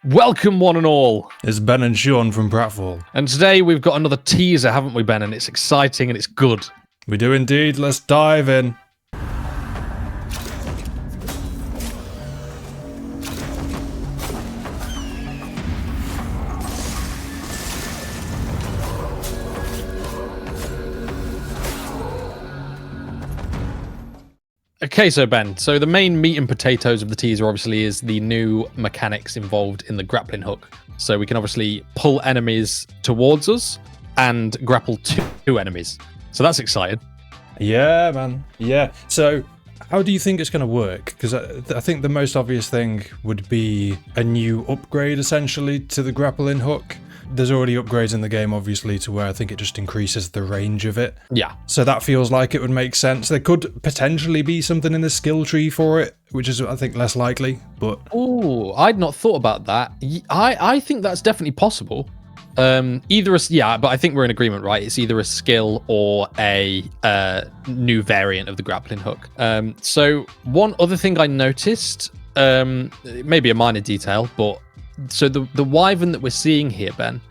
Welcome, one and all. It's Ben and Sean from Pratfall. And today we've got another teaser, haven't we, Ben? And it's exciting and it's good. We do indeed. Let's dive in. Okay, so Ben, the main meat and potatoes of the teaser obviously is the new mechanics involved in the grappling hook. So we can obviously pull enemies towards us and grapple two enemies. So that's exciting. Yeah, man. Yeah. So how do you think it's going to work? Because I think the most obvious thing would be a new upgrade, essentially, to the grappling hook. There's already upgrades in the game, obviously, to where I think it just increases the range of it. Yeah. So that feels like it would make sense. There could potentially be something in the skill tree for it, which is, I think, less likely, but... Oh, I'd not thought about that. I think that's definitely possible. But I think we're in agreement, right? It's either a skill or a new variant of the grappling hook. So one other thing I noticed, it may be a minor detail, but so the wyvern that we're seeing here, Ben,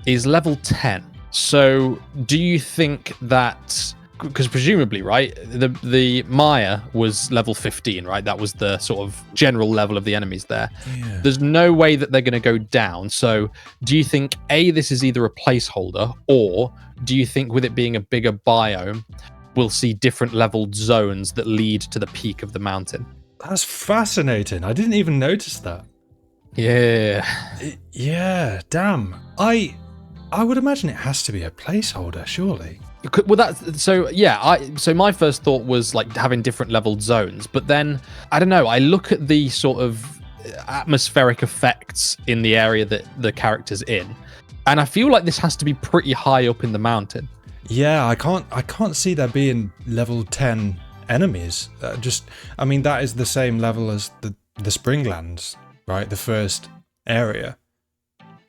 is level 10. So do you think that, because presumably, right, the Maya was level 15, right? That was the sort of general level of the enemies there. Yeah. There's no way that they're going to go down. So do you think, A, this is either a placeholder, or do you think with it being a bigger biome, we'll see different leveled zones that lead to the peak of the mountain? That's fascinating. I didn't even notice that. Yeah. Yeah, damn. I would imagine it has to be a placeholder, surely. Well, so my first thought was like having different leveled zones, but then I don't know, I look at the sort of atmospheric effects in the area that the character's in, and I feel like this has to be pretty high up in the mountain. Yeah, I can't see there being level 10 enemies. That is the same level as the Springlands, right? The first area.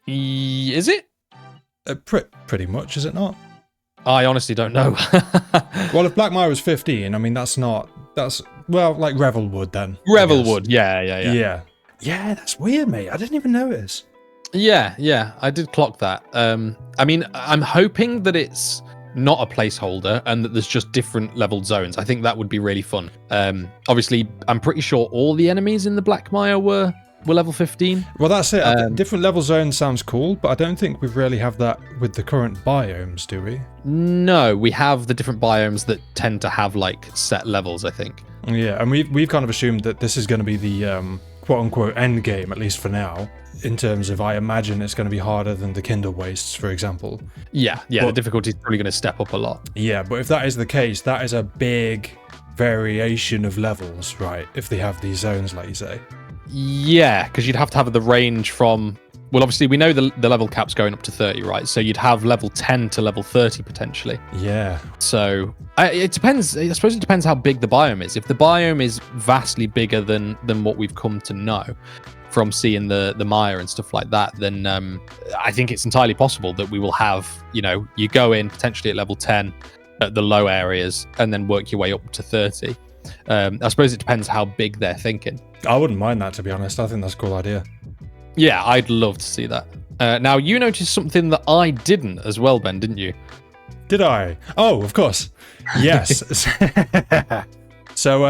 Is it? Pretty much, is it not? I honestly don't know. Well, if Blackmire was 15, I mean, that's like Revelwood then. Revelwood, yeah. Yeah, that's weird, mate. I didn't even notice. Yeah, I did clock that. I'm hoping that it's not a placeholder and that there's just different leveled zones. I think that would be really fun. Obviously, I'm pretty sure all the enemies in the Blackmire were level 15. Well, that's it. Different level zones sounds cool, but I don't think we really have that with the current biomes, do we? No, we have the different biomes that tend to have like set levels, I think. Yeah, and we've kind of assumed that this is going to be the quote-unquote end game, at least for now, in terms of, I imagine it's going to be harder than the Kindle Wastes, for example. Yeah, the difficulty is probably going to step up a lot. Yeah, but if that is the case, that is a big variation of levels, right? If they have these zones, like you say. Yeah, because you'd have to have the range from... Well, obviously, we know the level cap's going up to 30, right? So you'd have level 10 to level 30, potentially. Yeah. So it depends. I suppose it depends how big the biome is. If the biome is vastly bigger than what we've come to know from seeing the Maya and stuff like that, then I think it's entirely possible that we will have, you go in potentially at level 10 at the low areas and then work your way up to 30. I suppose it depends how big they're thinking. I wouldn't mind that, to be honest. I think that's a cool idea. Yeah, I'd love to see that. Now, you noticed something that I didn't as well, Ben, didn't you? Did I? Oh, of course. Yes. So,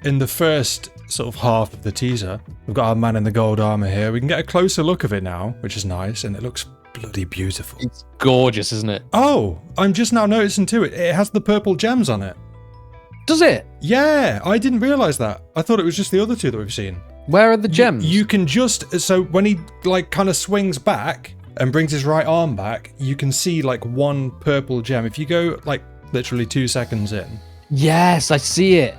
in the first sort of half of the teaser, we've got our man in the gold armor here. We can get a closer look of it now, which is nice, and it looks bloody beautiful. It's gorgeous, isn't it? Oh, I'm just now noticing too, it has the purple gems on it. Does it? Yeah, I didn't realise that. I thought it was just the other two that we've seen. Where are the gems? You can just... So when he, kind of swings back and brings his right arm back, you can see, one purple gem. If you go, literally 2 seconds in. Yes, I see it.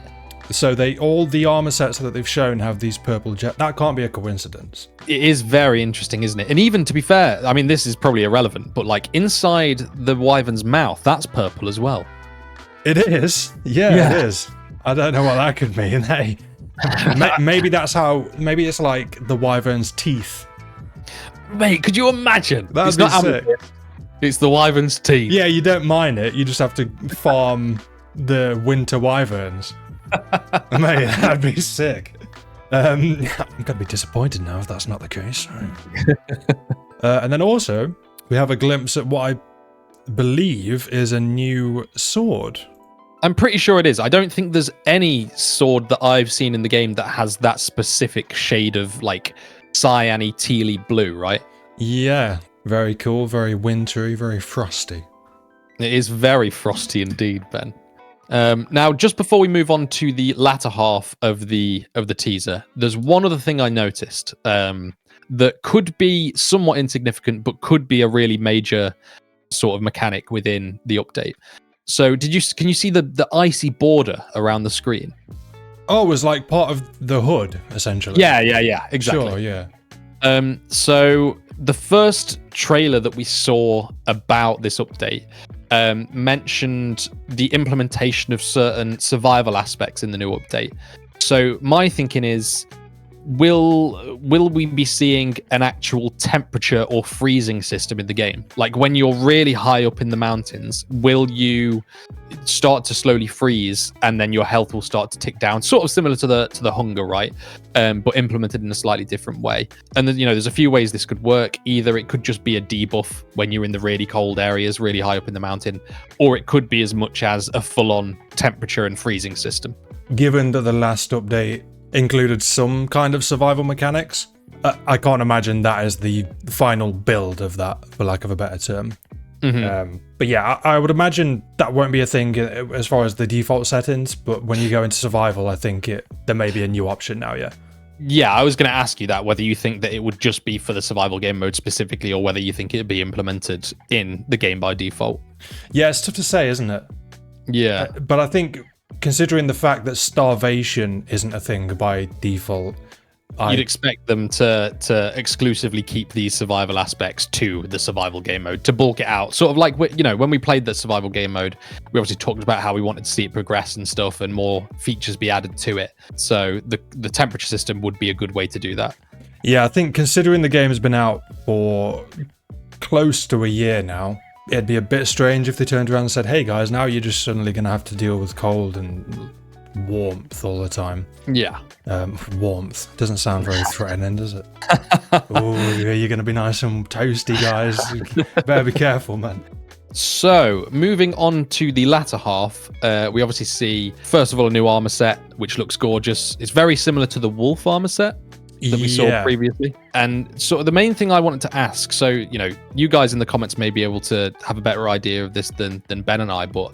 So all the armor sets that they've shown have these purple gems. That can't be a coincidence. It is very interesting, isn't it? And even, to be fair, I mean, this is probably irrelevant, but, inside the wyvern's mouth, that's purple as well. It is. Yeah, it is. I don't know what that could mean. Hey, maybe that's how. Maybe it's like the wyvern's teeth. Mate, could you imagine? That'd be sick. It's the wyvern's teeth. Yeah, you don't mind it. You just have to farm the winter wyverns. Mate, that'd be sick. I'm gonna be disappointed now if that's not the case. And then also we have a glimpse at what I believe is a new sword. I'm pretty sure it is. I don't think there's any sword that I've seen in the game that has that specific shade of like cyany, tealy blue, right? Yeah, very cool, very wintry, very frosty. It is very frosty indeed, Ben. Now, just before we move on to the latter half of the teaser, there's one other thing I noticed that could be somewhat insignificant, but could be a really major sort of mechanic within the update. So, can you see the icy border around the screen? Oh, it was like part of the hood, essentially. Yeah, exactly. Sure, yeah. So the first trailer that we saw about this update mentioned the implementation of certain survival aspects in the new update. So my thinking is, will we be seeing an actual temperature or freezing system in the game? Like when you're really high up in the mountains, will you start to slowly freeze and then your health will start to tick down, sort of similar to the hunger, right? But implemented in a slightly different way. And then, there's a few ways this could work. Either it could just be a debuff when you're in the really cold areas, really high up in the mountain, or it could be as much as a full-on temperature and freezing system. Given that the last update included some kind of survival mechanics, I can't imagine that is the final build of that, for lack of a better term. Mm-hmm. But yeah, I would imagine that won't be a thing as far as the default settings, but when you go into survival, I think there may be a new option now, yeah. Yeah, I was going to ask you that, whether you think that it would just be for the survival game mode specifically, or whether you think it would be implemented in the game by default. Yeah, it's tough to say, isn't it? Yeah. But I think, considering the fact that starvation isn't a thing by default, you'd expect them to exclusively keep these survival aspects to the survival game mode, to bulk it out. Sort of like, when we played the survival game mode, we obviously talked about how we wanted to see it progress and stuff and more features be added to it. So the temperature system would be a good way to do that. Yeah, I think considering the game has been out for close to a year now, it'd be a bit strange if they turned around and said, hey guys, now you're just suddenly going to have to deal with cold and warmth all the time. Yeah. Warmth doesn't sound very threatening, does it? Oh, you're going to be nice and toasty, guys. Better be careful, man. So, moving on to the latter half, we obviously see, first of all, a new armor set, which looks gorgeous. It's very similar to the wolf armor set that we saw previously. And sort of the main thing I wanted to ask, so, you guys in the comments may be able to have a better idea of this than Ben and I, but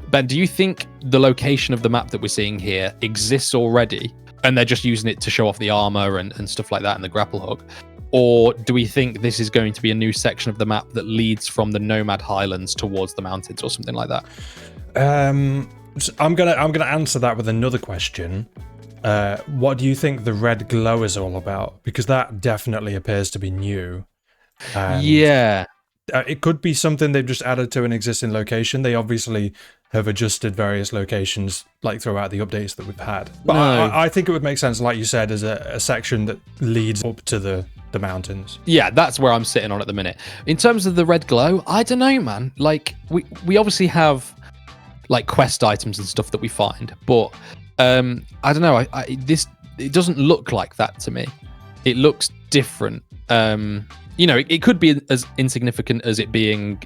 Ben, do you think the location of the map that we're seeing here exists already, and they're just using it to show off the armor and stuff like that and the grapple hook? Or do we think this is going to be a new section of the map that leads from the Nomad Highlands towards the mountains or something like that? So I'm gonna answer that with another question. What do you think the red glow is all about? Because that definitely appears to be new. Yeah. It could be something they've just added to an existing location. They obviously have adjusted various locations like throughout the updates that we've had. But no. I think it would make sense, like you said, as a section that leads up to the mountains. Yeah, that's where I'm sitting on at the minute. In terms of the red glow, I don't know, man. Like, we obviously have like quest items and stuff that we find, but I don't know. It doesn't look like that to me. It looks different. It could be as insignificant as it being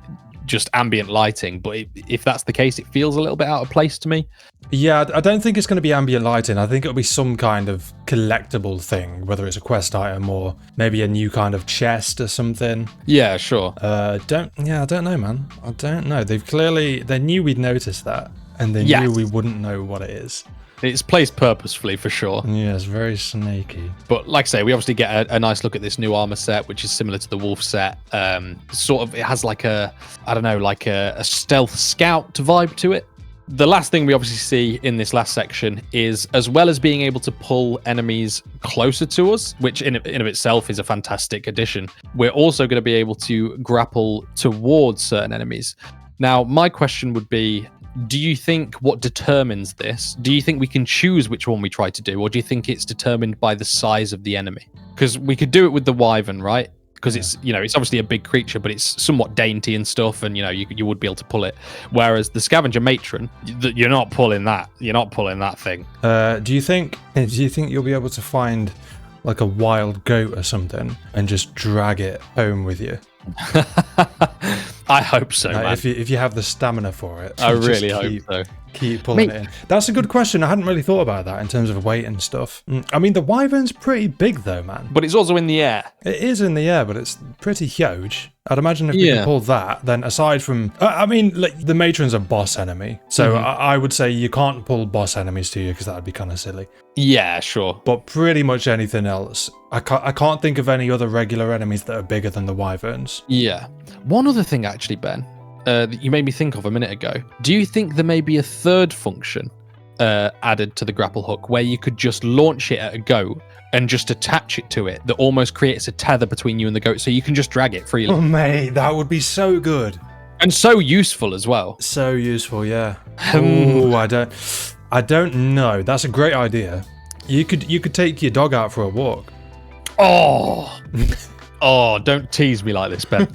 just ambient lighting, but if that's the case, it feels a little bit out of place to me. Yeah, I don't think it's going to be ambient lighting. I think it'll be some kind of collectible thing, whether it's a quest item or maybe a new kind of chest or something. Yeah, sure. I don't know, man. I don't know. They knew we'd notice that, and they knew we wouldn't know what it is. It's placed purposefully, for sure. Yeah, it's very snaky. But like I say, we obviously get a nice look at this new armor set, which is similar to the wolf set. It has like a stealth scout vibe to it. The last thing we obviously see in this last section is, as well as being able to pull enemies closer to us, which in of itself is a fantastic addition, we're also going to be able to grapple towards certain enemies. Now, my question would be, do you think what determines this? Do you think we can choose which one we try to do, or do you think it's determined by the size of the enemy? Because we could do it with the wyvern, right? because it's, you know, it's obviously a big creature, but it's somewhat dainty and stuff, and, you know, you would be able to pull it. Whereas the scavenger matron, you're not pulling that. You're not pulling that thing. Do you think you'll be able to find like a wild goat or something and just drag it home with you? I hope so, man. If you have the stamina for it. I really hope so. Keep pulling it in. That's a good question. I hadn't really thought about that in terms of weight and stuff. I mean, the wyvern's pretty big though, man. But it's also in the air. It is in the air, but it's pretty huge. I'd imagine if we can pull that, then aside from... I mean, like, the matron's a boss enemy. So I would say you can't pull boss enemies to you because that would be kind of silly. Yeah, sure. But pretty much anything else. I can't think of any other regular enemies that are bigger than the wyverns. Yeah. One other thing, actually, Ben, that you made me think of a minute ago. Do you think there may be a third function added to the grapple hook where you could just launch it at a goat and just attach it to it that almost creates a tether between you and the goat so you can just drag it freely? Oh, mate, that would be so good. And so useful as well. So useful, yeah. Oh, I don't know. That's a great idea. You could take your dog out for a walk. Oh. Oh, don't tease me like this, Ben.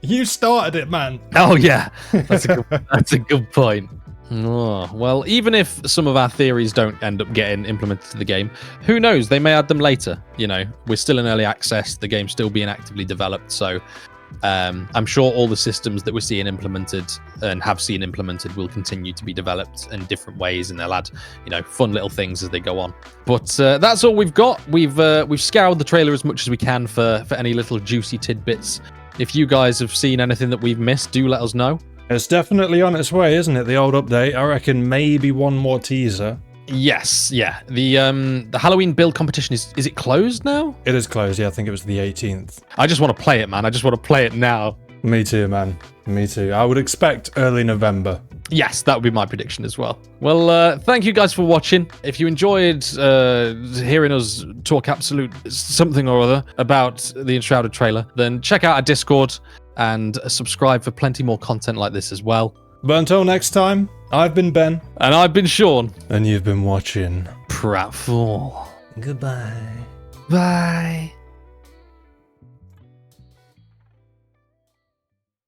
You started it, man. Oh, yeah. That's a good point. Oh, well, even if some of our theories don't end up getting implemented to the game, who knows? They may add them later. You know, we're still in early access. The game's still being actively developed. So I'm sure all the systems that we're seeing implemented and have seen implemented will continue to be developed in different ways, and they'll add, you know, fun little things as they go on. But that's all we've got. We've scoured the trailer as much as we can for any little juicy tidbits. If you guys have seen anything that we've missed, do let us know. It's definitely on its way, isn't it? The old update. I reckon maybe one more teaser. Yes, yeah. The Halloween build competition is it closed now? It is closed, yeah. I think it was the 18th. I just want to play it, man. I just want to play it now. Me too, man. Me too. I would expect early November. Yes, that would be my prediction as well. Well, thank you guys for watching. If you enjoyed hearing us talk absolute something or other about the Enshrouded trailer, then check out our Discord and subscribe for plenty more content like this as well. But until next time, I've been Ben. And I've been Sean. And you've been watching Pratfall. Goodbye. Bye.